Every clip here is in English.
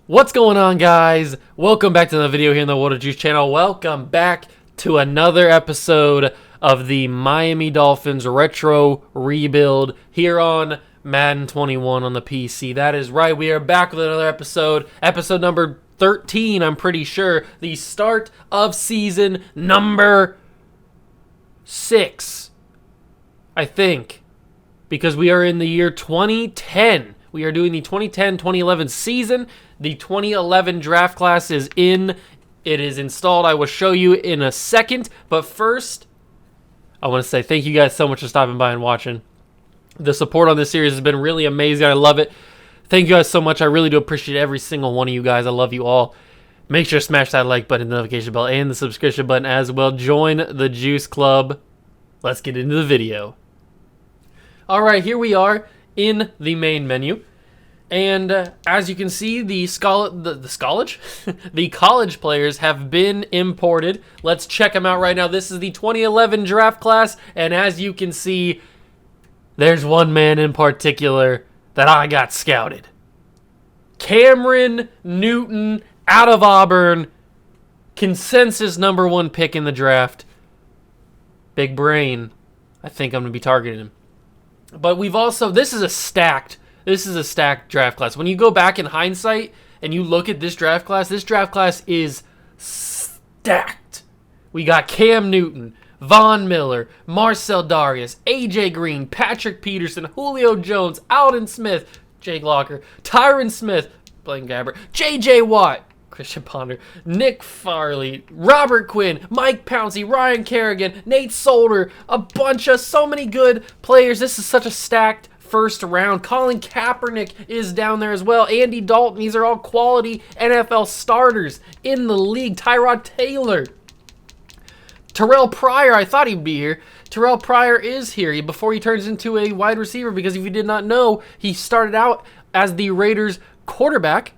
What's going on, guys? Welcome back to the video here in the Water Juice channel. Welcome back to another episode of the Miami Dolphins retro rebuild here on Madden 21 on the PC. That is right, we are back with another episode number 13, I'm pretty sure. The start of season number 6, I think, because we are in the year 2010. We are doing the 2010-2011 season. The 2011 draft class is in. It is installed. I will show you in a second. But first, I want to say thank you guys so much for stopping by and watching. The support on this series has been really amazing. I love it. Thank you guys so much. I really do appreciate every single one of you guys. I love you all. Make sure to smash that like button, the notification bell, and the subscription button as well. Join the Juice Club. Let's get into the video. All right, here we are in the main menu. And as you can see, the college players have been imported. Let's check them out right now. This is the 2011 draft class, and as you can see, there's one man in particular that I got scouted. Cameron Newton out of Auburn, consensus #1 pick in the draft. Big brain. I think I'm going to be targeting him. But we've also, this is a stacked draft class. When you go back in hindsight and you look at this draft class is stacked. We got Cam Newton, Von Miller, Marcel Darius, AJ Green, Patrick Peterson, Julio Jones, Alden Smith, Jake Locker, Tyron Smith, Blaine Gabbert, JJ Watt, Christian Ponder, Nick Farley, Robert Quinn, Mike Pouncey, Ryan Kerrigan, Nate Solder, so many good players. This is such a stacked first round. Colin Kaepernick is down there as well. Andy Dalton. These are all quality NFL starters in the league. Tyrod Taylor. Terrell Pryor. I thought he'd be here. Terrell Pryor is here before he turns into a wide receiver, because if you did not know, he started out as the Raiders quarterback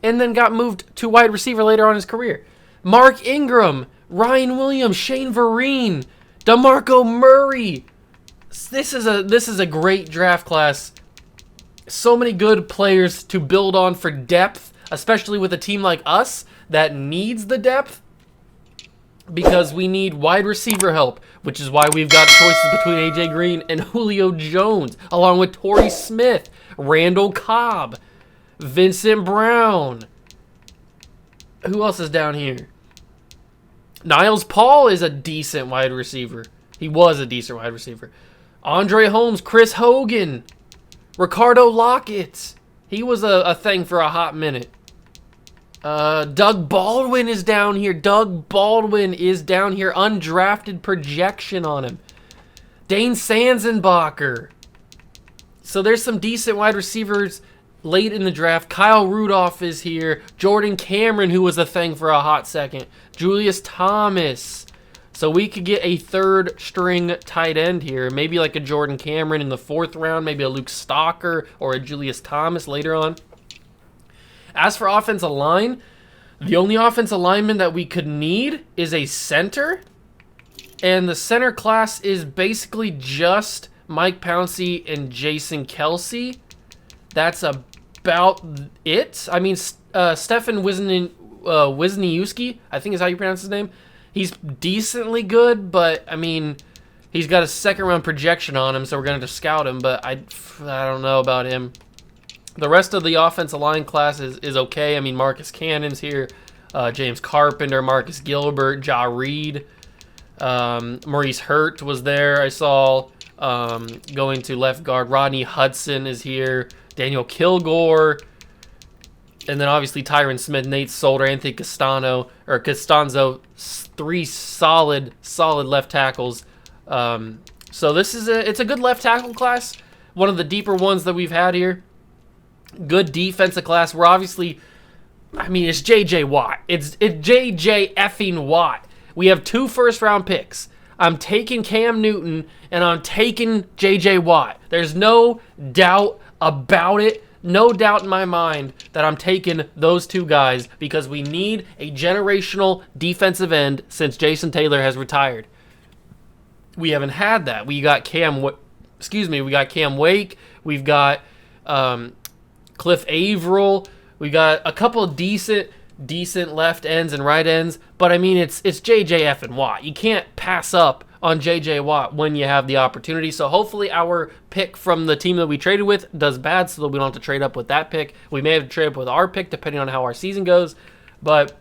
and then got moved to wide receiver later on in his career. Mark Ingram, Ryan Williams, Shane Vereen, DeMarco Murray. This is a great draft class. So many good players to build on for depth, especially with a team like us that needs the depth, because we need wide receiver help, which is why we've got choices between AJ Green and Julio Jones, along with Torrey Smith, Randall Cobb, Vincent Brown. Who else is down here? Niles Paul is a decent wide receiver. He was a decent wide receiver. Andre Holmes, Chris Hogan, Ricardo Lockett. He was a thing for a hot minute. Doug Baldwin is down here. Undrafted projection on him. Dane Sanzenbacher. So there's some decent wide receivers late in the draft. Kyle Rudolph is here. Jordan Cameron, who was a thing for a hot second. Julius Thomas. So we could get a third string tight end here. Maybe like a Jordan Cameron in the 4th round. Maybe a Luke Stalker or a Julius Thomas later on. As for offensive line, the only offensive lineman that we could need is a center. And the center class is basically just Mike Pouncey and Jason Kelsey. That's about it. I mean, Stefan Wisniewski, I think is how you pronounce his name. He's decently good, but, I mean, he's got a 2nd round projection on him, so we're going to scout him, but I don't know about him. The rest of the offensive line class is okay. I mean, Marcus Cannon's here, James Carpenter, Marcus Gilbert, Ja Reed, Maurice Hurt was there. I saw going to left guard. Rodney Hudson is here, Daniel Kilgore, and then obviously Tyron Smith, Nate Solder, Anthony Costanzo, 3 solid left tackles. So this is it's a good left tackle class, one of the deeper ones that we've had here. Good defensive class. We're obviously, I mean, it's JJ Watt. It's JJ effing Watt. We have 2 first-round picks. I'm taking Cam Newton, and I'm taking JJ Watt. There's no doubt about it. no doubt in my mind that I'm taking those two guys because we need a generational defensive end since Jason Taylor has retired. We haven't had that. We got Cam Wake. We've got Cliff Averill. We got a couple of decent left ends and right ends. But I mean, it's JJ and Watt. You can't pass up on JJ Watt when you have the opportunity. So hopefully our pick from the team that we traded with does bad, so that we don't have to trade up with that pick. We may have to trade up with our pick depending on how our season goes. But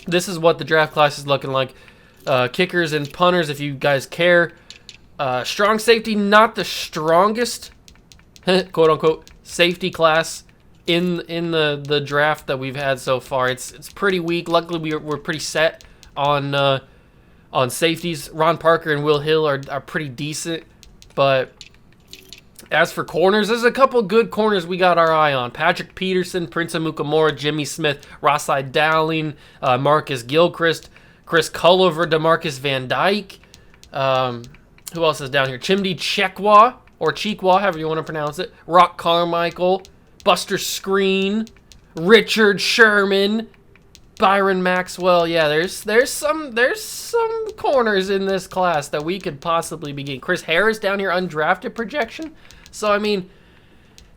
this is what the draft class is looking like. Kickers and punters, if you guys care. Strong safety, not the strongest, quote unquote, safety class in the draft that we've had so far. It's pretty weak. Luckily, we're pretty set on safeties. Ron Parker and Will Hill are pretty decent, but as for corners, there's a couple good corners we got our eye on. Patrick Peterson, Prince Amukamara, Jimmy Smith, Rossai Dowling, Marcus Gilchrist, Chris Culliver, DeMarcus Van Dyke. Who else is down here? Chimdi Chekwa, or Cheekwa, however you want to pronounce it. Rock Carmichael, Buster Screen, Richard Sherman, Byron Maxwell. Yeah, there's some corners in this class that we could possibly be getting. Chris Harris down here, undrafted projection. So I mean,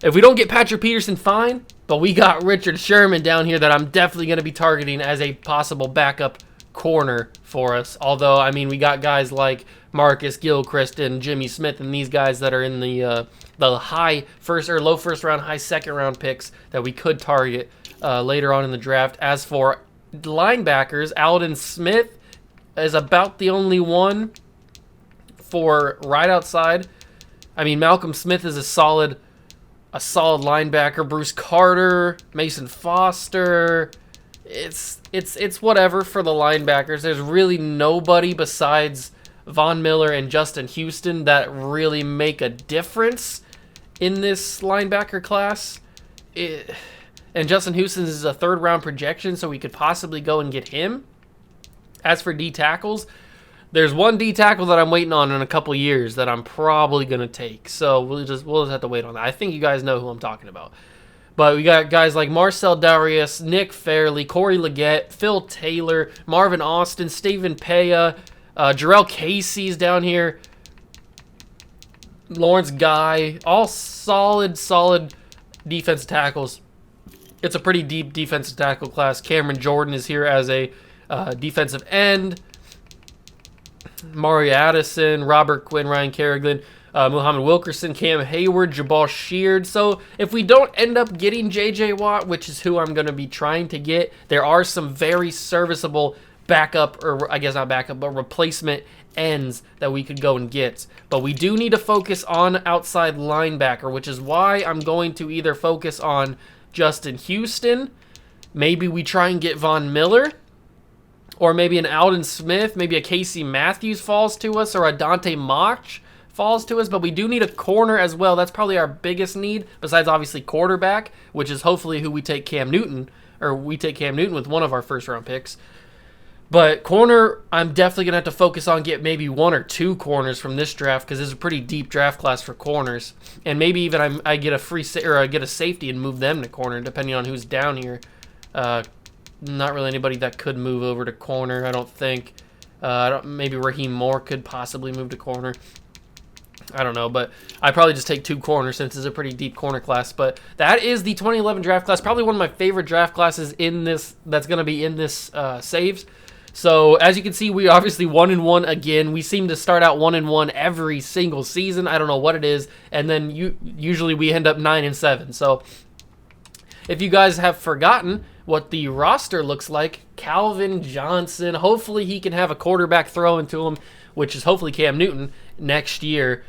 if we don't get Patrick Peterson, fine. But we got Richard Sherman down here that I'm definitely going to be targeting as a possible backup corner for us. Although, I mean, we got guys like Marcus Gilchrist and Jimmy Smith and these guys that are in the high first or low first round, high second round picks that we could target later on in the draft. As for linebackers, Alden Smith is about the only one for right outside. I mean, Malcolm Smith is a solid linebacker. Bruce Carter, Mason Foster. It's whatever for the linebackers. There's really nobody besides Von Miller and Justin Houston that really make a difference in this linebacker class. And Justin Houston is a third-round projection, so we could possibly go and get him. As for D tackles, there's one D tackle that I'm waiting on in a couple years that I'm probably going to take. So we'll just have to wait on that. I think you guys know who I'm talking about. But we got guys like Marcel Darius, Nick Fairley, Corey Leggett, Phil Taylor, Marvin Austin, Stephen Paya, Jarrell Casey's down here, Lawrence Guy, all solid defensive tackles. It's a pretty deep defensive tackle class. Cameron Jordan is here as a defensive end. Mario Addison, Robert Quinn, Ryan Kerrigan, Muhammad Wilkerson, Cam Hayward, Jabal Sheard. So if we don't end up getting J.J. Watt, which is who I'm going to be trying to get, there are some very serviceable backup, or I guess not backup, but replacement ends that we could go and get. But we do need to focus on outside linebacker, which is why I'm going to either focus on Justin Houston, maybe we try and get Von Miller, or maybe an Alden Smith, maybe a Casey Matthews falls to us, or a Dante Mach falls to us. But we do need a corner as well. That's probably our biggest need, besides obviously quarterback, which is hopefully who we take Cam Newton, or we take Cam Newton with one of our first-round picks. But corner, I'm definitely going to have to focus on get maybe one or two corners from this draft, because this is a pretty deep draft class for corners. And maybe even I get I get a safety and move them to corner, depending on who's down here. Not really anybody that could move over to corner, I don't think. Maybe Raheem Moore could possibly move to corner. I don't know, but I probably just take two corners since it's a pretty deep corner class. But that is the 2011 draft class. Probably one of my favorite draft classes in this. That's going to be in this saves. So as you can see, we obviously 1-1 again. We seem to start out 1-1 every single season. I don't know what it is, and then usually we end up 9-7. So if you guys have forgotten what the roster looks like, Calvin Johnson. Hopefully he can have a quarterback throw into him, which is hopefully Cam Newton next year.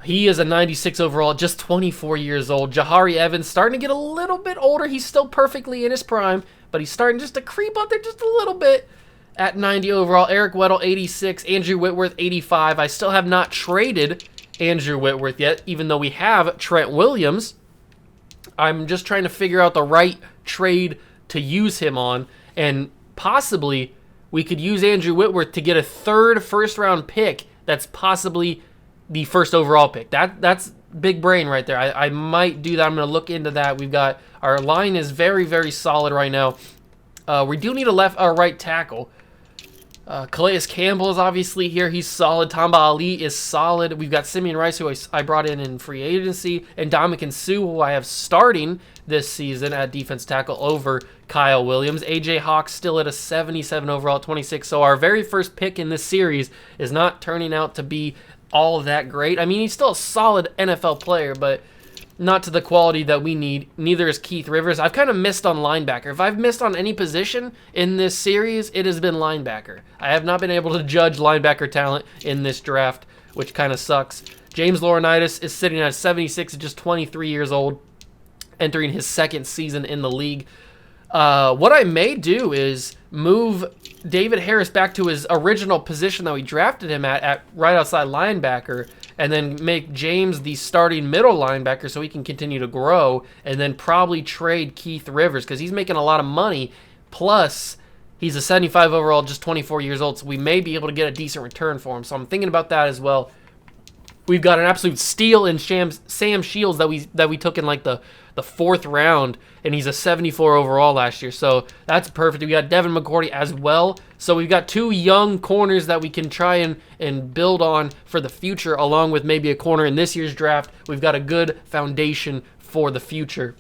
He is a 96 overall, just 24 years old. Jahari Evans starting to get a little bit older. He's still perfectly in his prime, but he's starting just to creep up there just a little bit. At 90 overall, Eric Weddle, 86, Andrew Whitworth, 85. I still have not traded Andrew Whitworth yet, even though we have Trent Williams. I'm just trying to figure out the right trade to use him on, and possibly we could use Andrew Whitworth to get a third first-round pick that's possibly the first overall pick. That's big brain right there. I might do that. I'm going to look into that. We've got our line is very, very solid right now. We do need a right tackle. Calais Campbell is obviously here. He's solid. Tamba Ali is solid. We've got Simeon Rice, who I brought in free agency, and Dominican Sue, who I have starting this season at defense tackle over Kyle Williams. AJ Hawk still at a 77 overall at 26. So our very first pick in this series is not turning out to be all that great. I mean, he's still a solid NFL player, but not to the quality that we need. Neither is Keith Rivers. I've kind of missed on linebacker. If I've missed on any position in this series, it has been linebacker. I have not been able to judge linebacker talent in this draft, which kind of sucks. James Laurinaitis is sitting at 76 at just 23 years old, entering his second season in the league. What I may do is move David Harris back to his original position that we drafted him at right outside linebacker, and then make James the starting middle linebacker so he can continue to grow, and then probably trade Keith Rivers because he's making a lot of money. Plus, he's a 75 overall, just 24 years old, so we may be able to get a decent return for him. So I'm thinking about that as well. We've got an absolute steal in Sam Shields that we took in like the fourth round, and he's a 74 overall last year. So that's perfect. We got Devin McCourty as well. So we've got two young corners that we can try and build on for the future, along with maybe a corner in this year's draft. We've got a good foundation for the future.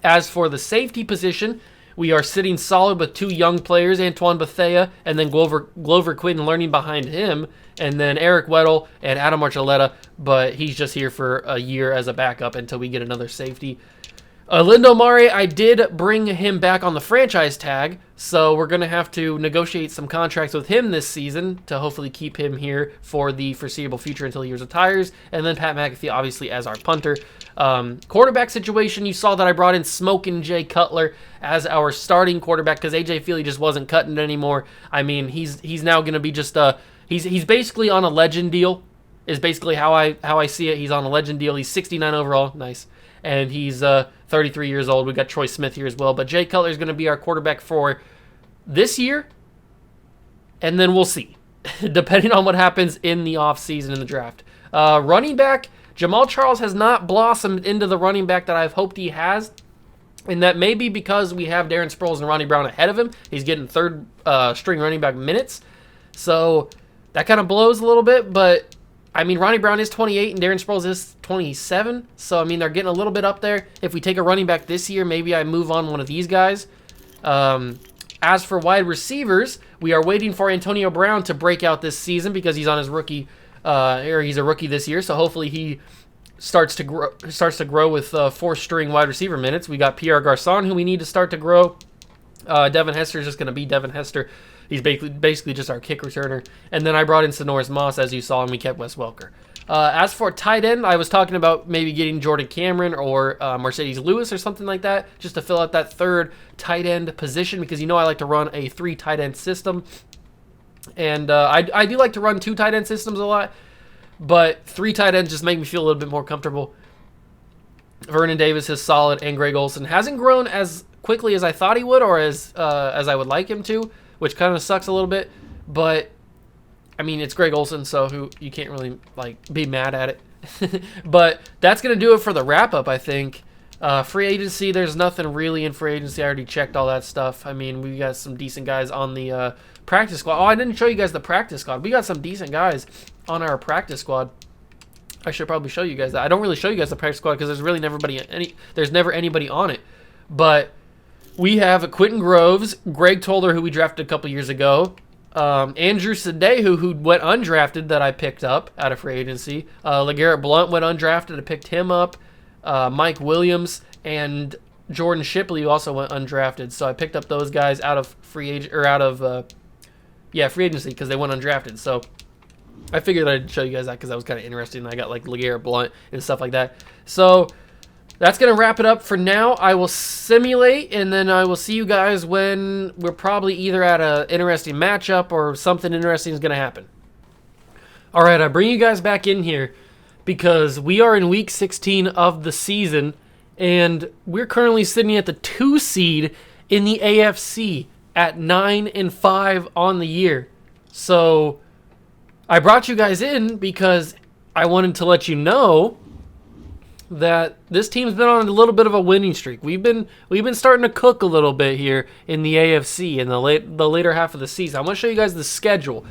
As for the safety position, we are sitting solid with two young players, Antoine Bethea and then Glover Quinn learning behind him, and then Eric Weddle and Adam Archuleta, but he's just here for a year as a backup until we get another safety. Lindo Mare, I did bring him back on the franchise tag, so we're going to have to negotiate some contracts with him this season to hopefully keep him here for the foreseeable future until he retires. And then Pat McAfee, obviously, as our punter. Quarterback situation, you saw that I brought in Smokin' Jay Cutler as our starting quarterback because AJ Feely just wasn't cutting it anymore. I mean, he's now going to be just he's basically on a legend deal, is basically how I see it. He's on a legend deal. He's 69 overall, nice. And he's 33 years old. We got Troy Smith here as well. But Jay Cutler is going to be our quarterback for this year, and then we'll see, depending on what happens in the offseason in the draft. Running back, Jamal Charles has not blossomed into the running back that I've hoped he has, and that may be because we have Darren Sproles and Ronnie Brown ahead of him. He's getting third string running back minutes, so that kind of blows a little bit, but I mean, Ronnie Brown is 28 and Darren Sproles is 27. So, I mean, they're getting a little bit up there. If we take a running back this year, maybe I move on one of these guys. As for wide receivers, we are waiting for Antonio Brown to break out this season because he's on his rookie, or he's a rookie this year. So hopefully he starts to grow with four-string wide receiver minutes. We got Pierre Garçon, who we need to start to grow. Devin Hester is just going to be Devin Hester. He's basically just our kick returner. And then I brought in Sonoris Moss, as you saw, and we kept Wes Welker. As for tight end, I was talking about maybe getting Jordan Cameron or Mercedes Lewis or something like that, just to fill out that third tight end position, because you know I like to run a 3 tight end system. And I do like to run 2 tight end systems a lot, but 3 tight ends just make me feel a little bit more comfortable. Vernon Davis is solid, and Greg Olsen hasn't grown as quickly as I thought he would, or as I would like him to, which kind of sucks a little bit. But I mean, it's Greg Olsen, so you can't really be mad at it. But that's gonna do it for the wrap up, I think. Free agency, there's nothing really in free agency. I already checked all that stuff. I mean, we got some decent guys on the practice squad. Oh, I didn't show you guys the practice squad. We got some decent guys on our practice squad. I should probably show you guys that. I don't really show you guys the practice squad because there's never anybody on it. But we have Quentin Groves, Greg Toller, who we drafted a couple years ago, Andrew Sadehu, who went undrafted that I picked up out of free agency. LeGarrette Blount went undrafted. I picked him up. Mike Williams and Jordan Shipley, who also went undrafted. So I picked up those guys out of free agency because they went undrafted. So I figured I'd show you guys that because that was kind of interesting. I got LeGarrette Blount and stuff like that. So that's going to wrap it up for now. I will simulate, and then I will see you guys when we're probably either at an interesting matchup or something interesting is going to happen. All right, I bring you guys back in here because we are in week 16 of the season, and we're currently sitting at the 2 seed in the AFC at 9-5 on the year. So I brought you guys in because I wanted to let you know that this team's been on a little bit of a winning streak. We've been starting to cook a little bit here in the AFC in the later half of the season. I'm going to show you guys the schedule.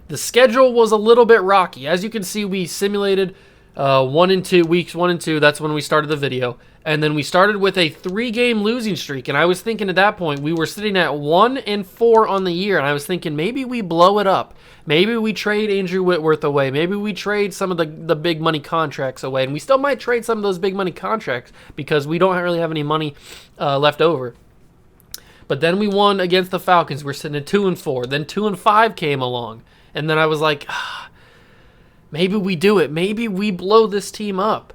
The schedule was a little bit rocky. As you can see, we simulated weeks 1 and 2. That's when we started the video. And then we started with a 3-game losing streak. And I was thinking at that point, we were sitting at 1-4 on the year. And I was thinking maybe we blow it up. Maybe we trade Andrew Whitworth away. Maybe we trade some of the big money contracts away. And we still might trade some of those big money contracts because we don't really have any money left over. But then we won against the Falcons. We're sitting at 2-4. Then 2-5 came along. And then I was like, maybe we do it. Maybe we blow this team up.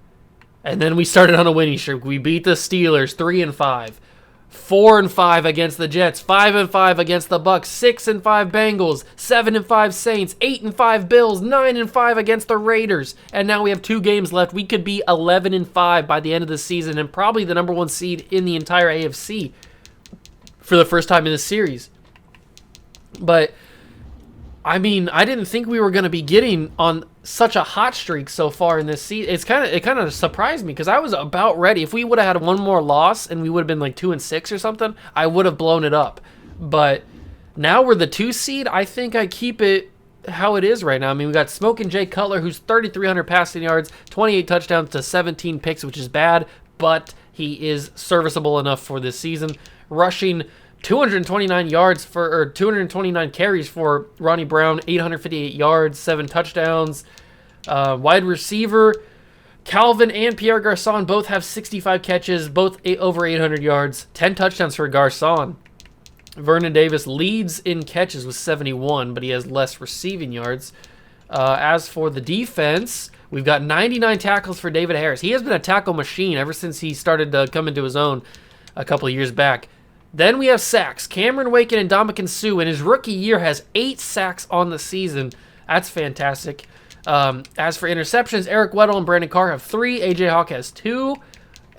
And then we started on a winning streak. We beat the Steelers 3-5, 4-5 against the Jets, 5-5 against the Bucks, 6-5 Bengals, 7-5 Saints, 8-5 Bills, 9-5 against the Raiders. And now we have 2 games left. We could be 11-5 by the end of the season and probably the number 1 seed in the entire AFC for the first time in this series. But I mean, I didn't think we were going to be getting on such a hot streak so far in this season. It kind of surprised me because I was about ready. If we would have had one more loss and we would have been like 2-6 or something, I would have blown it up. But now we're the 2 seed. I think I keep it how it is right now. I mean, we got Smokin' Jay Cutler, who's 3,300 passing yards, 28 touchdowns to 17 picks, which is bad, but he is serviceable enough for this season. Rushing 229 carries for Ronnie Brown, 858 yards, 7 touchdowns. Wide receiver, Calvin and Pierre Garçon both have 65 catches, both over 800 yards, 10 touchdowns for Garçon. Vernon Davis leads in catches with 71, but he has less receiving yards. As for the defense, we've got 99 tackles for David Harris. He has been a tackle machine ever since he started to come into his own a couple of years back. Then we have sacks. Cameron Waken and Ndamukong Suh in his rookie year has 8 sacks on the season. That's fantastic. As for interceptions, Eric Weddle and Brandon Carr have 3. AJ Hawk has 2.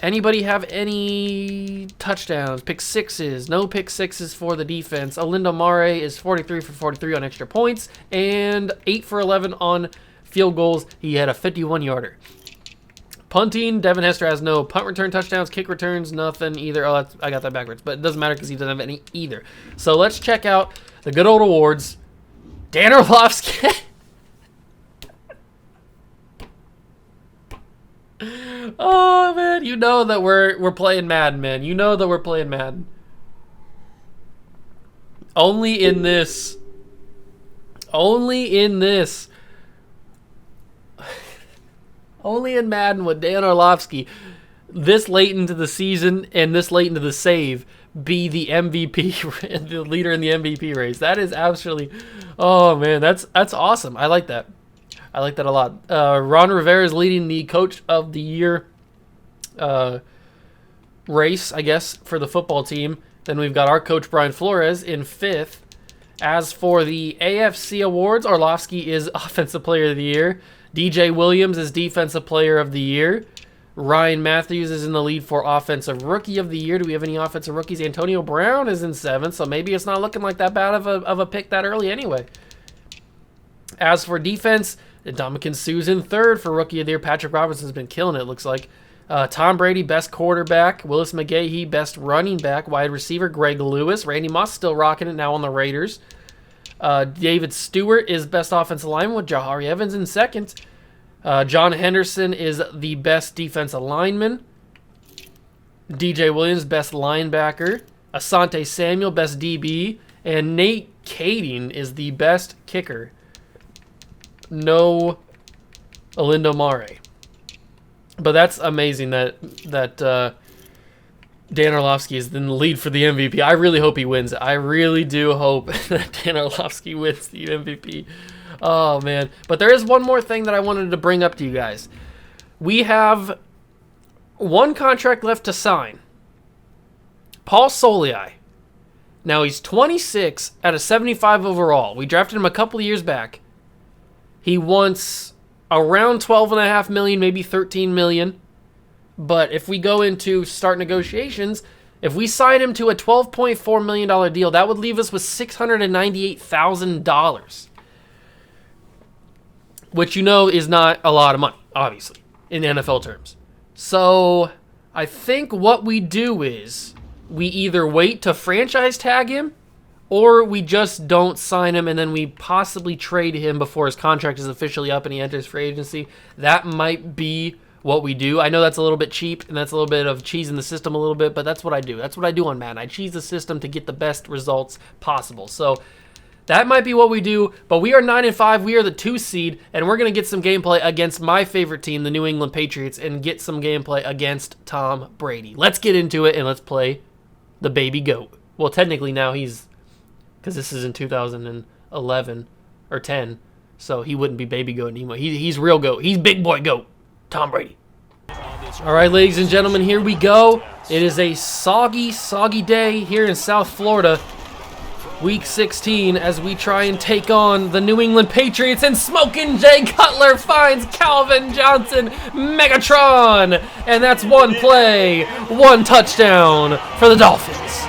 Anybody have any touchdowns? Pick sixes. No pick sixes for the defense. Olindo Mare is 43 for 43 on extra points and 8 for 11 on field goals. He had a 51-yarder. Punting, Devin Hester has no punt return touchdowns, kick returns, nothing either. Oh, I got that backwards, but it doesn't matter because he doesn't have any either. So let's check out the good old awards. Dan Orlovsky. Oh, man, you know that we're playing Madden, man. You know that we're playing Madden. Only in this. Only in Madden would Dan Orlovsky, this late into the season and this late into the save, be the MVP, the leader in the MVP race. That is absolutely, oh man, that's awesome. I like that. I like that a lot. Ron Rivera is leading the Coach of the Year race, I guess, for the football team. Then we've got our coach, Brian Flores, in 5th. As for the AFC awards, Orlovsky is Offensive Player of the Year. DJ Williams is Defensive Player of the Year. Ryan Matthews is in the lead for Offensive Rookie of the Year. Do we have any offensive rookies? Antonio Brown is in 7th, so maybe it's not looking like that bad of a pick that early anyway. As for defense, Ndamukong Suh's in 3rd for Rookie of the Year. Patrick Robinson's been killing it, looks like. Tom Brady, best quarterback. Willis McGahee, best running back. Wide receiver, Greg Lewis. Randy Moss still rocking it now on the Raiders. David Stewart is best offensive lineman with Jahari Evans in 2nd. John Henderson is the best defensive lineman. DJ Williams, best linebacker. Asante Samuel, best DB. And Nate Kading is the best kicker. No Olindo Mare. But that's amazing that Dan Orlovsky is in the lead for the MVP. I really hope he wins. I really do hope that Dan Orlovsky wins the MVP. Oh, man. But there is one more thing that I wanted to bring up to you guys. We have one contract left to sign. Paul Soliai. Now, he's 26 out of 75 overall. We drafted him a couple of years back. He wants around $12.5 million, maybe $13 million. But if we go into start negotiations, if we sign him to a $12.4 million deal, that would leave us with $698,000. which you know is not a lot of money, obviously, in NFL terms. So I think what we do is we either wait to franchise tag him or we just don't sign him and then we possibly trade him before his contract is officially up and he enters free agency. That might be what we do. I know that's a little bit cheap and that's a little bit of cheese in the system a little bit, but that's what I do. That's what I do on Madden. I cheese the system to get the best results possible. So that might be what we do, but we are 9-5. We are the 2 seed, and we're going to get some gameplay against my favorite team, the New England Patriots, and get some gameplay against Tom Brady. Let's get into it, and let's play the baby GOAT. Well, technically now he's, because this is in 2011 or 10, so he wouldn't be baby GOAT anymore. He's real GOAT. He's big boy GOAT. Tom Brady. All right, ladies and gentlemen, here we go. It is a soggy day here in South Florida. Week 16 as we try and take on the New England Patriots, and Smoking Jay Cutler finds Calvin Johnson Megatron, and that's one play, one touchdown for the Dolphins.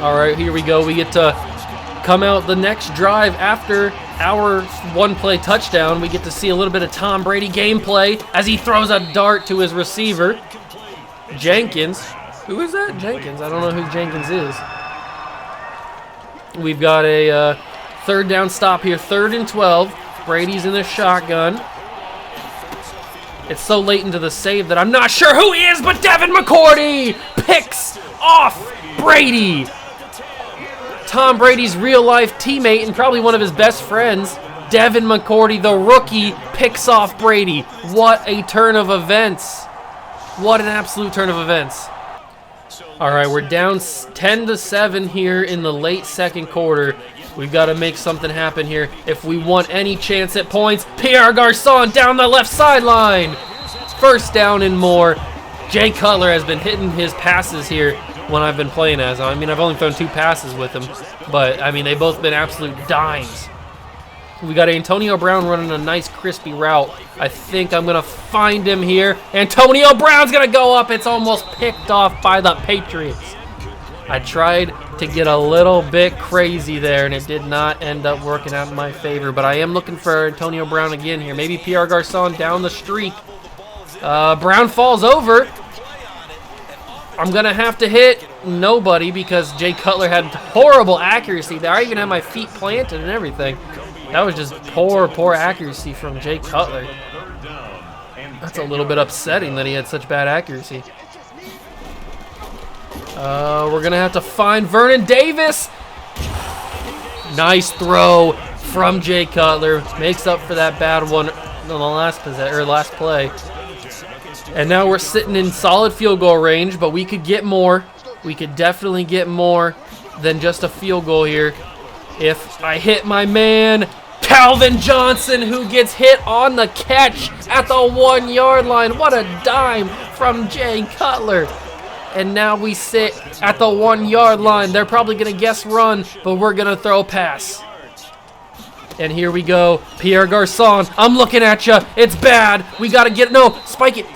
All right, here we go. We get to come out the next drive after our one-play touchdown. We get to see a little bit of Tom Brady gameplay as he throws a dart to his receiver, Jenkins. Who is that? Jenkins. I don't know who Jenkins is. We've got a third down stop here, 3rd and 12. Brady's in the shotgun. It's so late into the save that I'm not sure who he is, but Devin McCourty picks off Brady. Tom Brady's real-life teammate and probably one of his best friends, Devin McCourty, the rookie, picks off Brady. What a turn of events. What an absolute turn of events. All right, we're down 10-7 here in the late second quarter. We've got to make something happen here if we want any chance at points. Pierre Garçon down the left sideline. First down and more. Jay Cutler has been hitting his passes here when I've been playing as him. I mean, I've only thrown 2 passes with him, but, I mean, they've both been absolute dimes. We got Antonio Brown running a nice crispy route. I think I'm going to find him here. Antonio Brown's going to go up. It's almost picked off by the Patriots. I tried to get a little bit crazy there, and it did not end up working out in my favor. But I am looking for Antonio Brown again here. Maybe Pierre Garçon down the streak. Brown falls over. I'm going to have to hit nobody because Jay Cutler had horrible accuracy there. I even had my feet planted and everything. That was just poor accuracy from Jay Cutler. That's a little bit upsetting that he had such bad accuracy. We're going to have to find Vernon Davis. Nice throw from Jay Cutler. Makes up for that bad one on the last play. And now we're sitting in solid field goal range, but we could get more. We could definitely get more than just a field goal here. If I hit my man, Calvin Johnson, who gets hit on the catch at the 1-yard line. What a dime from Jay Cutler. And now we sit at the 1-yard line. They're probably going to guess run, but we're going to throw pass. And here we go. Pierre Garçon, I'm looking at you. It's bad. We got to get, no, spike it. Okay,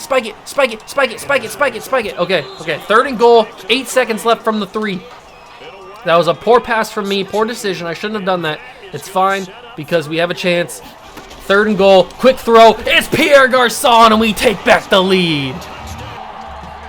3rd and goal, 8 seconds left from the 3. That was a poor pass from me, poor decision. I shouldn't have done that. It's fine because we have a chance. 3rd and goal, quick throw. It's Pierre Garçon, and we take back the lead.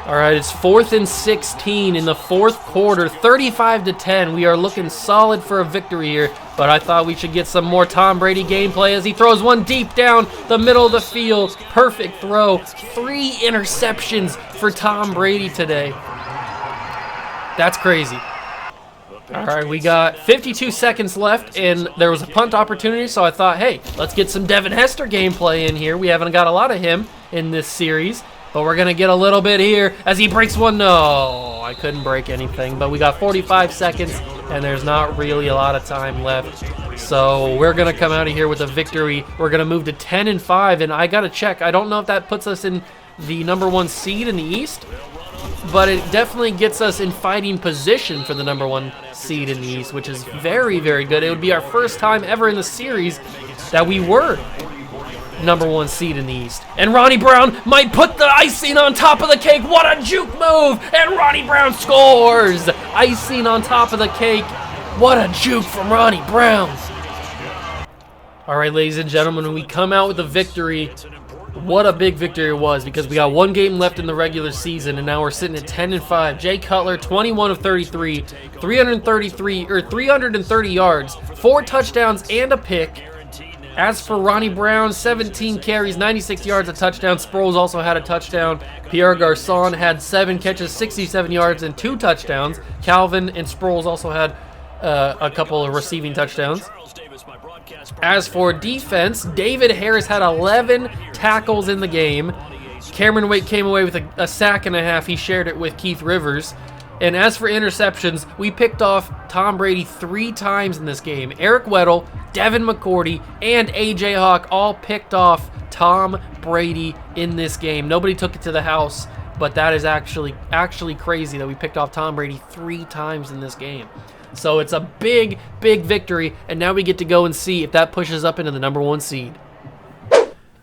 All right, it's 4th and 16 in the 4th quarter, 35-10. We are looking solid for a victory here, but I thought we should get some more Tom Brady gameplay as he throws one deep down the middle of the field. Perfect throw. 3 interceptions for Tom Brady today. That's crazy. All right, we got 52 seconds left, and there was a punt opportunity, so I thought, hey, let's get some Devin Hester gameplay in here. We haven't got a lot of him in this series, but we're going to get a little bit here as he breaks one. No, I couldn't break anything, but we got 45 seconds, and there's not really a lot of time left. So we're going to come out of here with a victory. We're going to move to 10-5, and I got to check. I don't know if that puts us in the #1 seed in the East, but it definitely gets us in fighting position for the #1 seed in the East, which is very, very good. It would be our first time ever in the series that we were #1 seed in the East. And Ronnie Brown might put the icing on top of the cake. What a juke move! And Ronnie Brown scores! Icing on top of the cake. What a juke from Ronnie Brown. All right, ladies and gentlemen, we come out with a victory. What a big victory it was, because we got one game left in the regular season, and now we're sitting at 10-5. Jay Cutler, 21 of 33, 330 yards, 4 touchdowns, and a pick. As for Ronnie Brown, 17 carries, 96 yards, a touchdown. Sproles also had a touchdown. Pierre Garçon had 7 catches, 67 yards, and 2 touchdowns. Calvin and Sproles also had a couple of receiving touchdowns. As for defense, David Harris had 11 tackles in the game. Cameron Wake came away with a sack and a half. He shared it with Keith Rivers. And as for interceptions, we picked off Tom Brady 3 times in this game. Eric Weddle, Devin McCourty, and A.J. Hawk all picked off Tom Brady in this game. Nobody took it to the house, but that is actually crazy that we picked off Tom Brady 3 times in this game. So it's a big, big victory, and now we get to go and see if that pushes up into the #1 seed.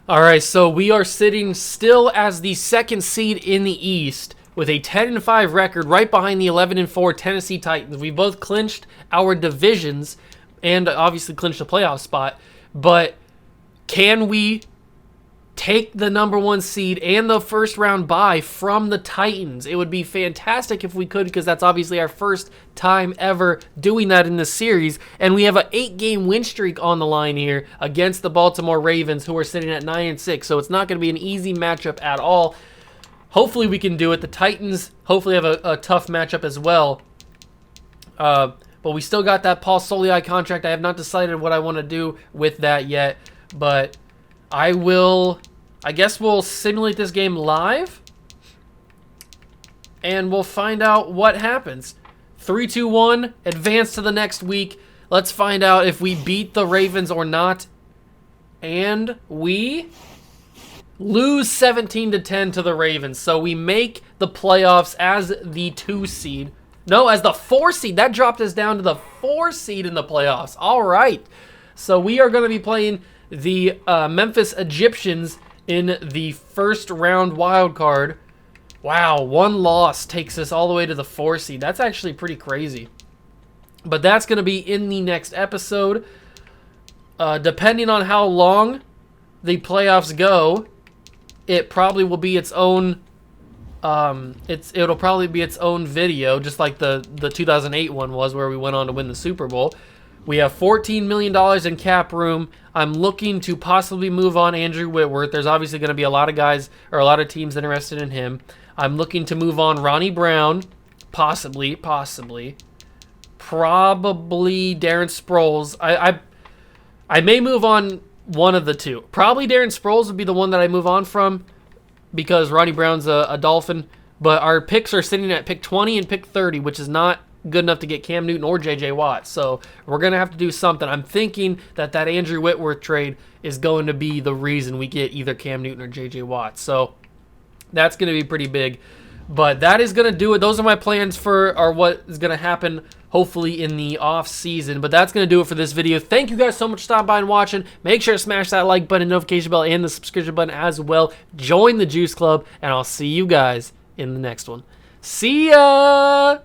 All right, so we are sitting still as the 2nd seed in the East with a 10-5 record, right behind the 11-4 Tennessee Titans. We both clinched our divisions and obviously clinched a playoff spot, but can we take the #1 seed and the first round bye from the Titans? It would be fantastic if we could, because that's obviously our first time ever doing that in this series, and we have an 8-game win streak on the line here against the Baltimore Ravens, who are sitting at 9-6, so it's not going to be an easy matchup at all. Hopefully we can do it. The Titans hopefully have a tough matchup as well, but we still got that Paul Soliai contract. I have not decided what I want to do with that yet, but I guess we'll simulate this game live, and we'll find out what happens. 3-2-1, advance to the next week. Let's find out if we beat the Ravens or not. And we lose 17-10 to the Ravens. So we make the playoffs as the 2 seed. No, as the 4 seed. That dropped us down to the 4 seed in the playoffs. All right. So we are going to be playing the Memphis Egyptians in the first round wild card. Wow, 1 loss takes us all the way to the 4 seed. That's actually pretty crazy. But that's going to be in the next episode. Depending on how long the playoffs go, it probably will be its own. It'll probably be its own video, just like the 2008 one was, where we went on to win the Super Bowl. We have $14 million in cap room. I'm looking to possibly move on Andrew Whitworth. There's obviously going to be a lot of guys or a lot of teams interested in him. I'm looking to move on Ronnie Brown, possibly. Probably Darren Sproles. I may move on one of the two. Probably Darren Sproles would be the one that I move on from, because Ronnie Brown's a Dolphin. But our picks are sitting at pick 20 and pick 30, which is not good enough to get Cam Newton or J.J. Watt. So we're going to have to do something. I'm thinking that Andrew Whitworth trade is going to be the reason we get either Cam Newton or J.J. Watt. So that's going to be pretty big. But that is going to do it. Those are my plans for what is going to happen hopefully in the off season. But that's going to do it for this video. Thank you guys so much for stopping by and watching. Make sure to smash that like button, notification bell, and the subscription button as well. Join the Juice Club, and I'll see you guys in the next one. See ya!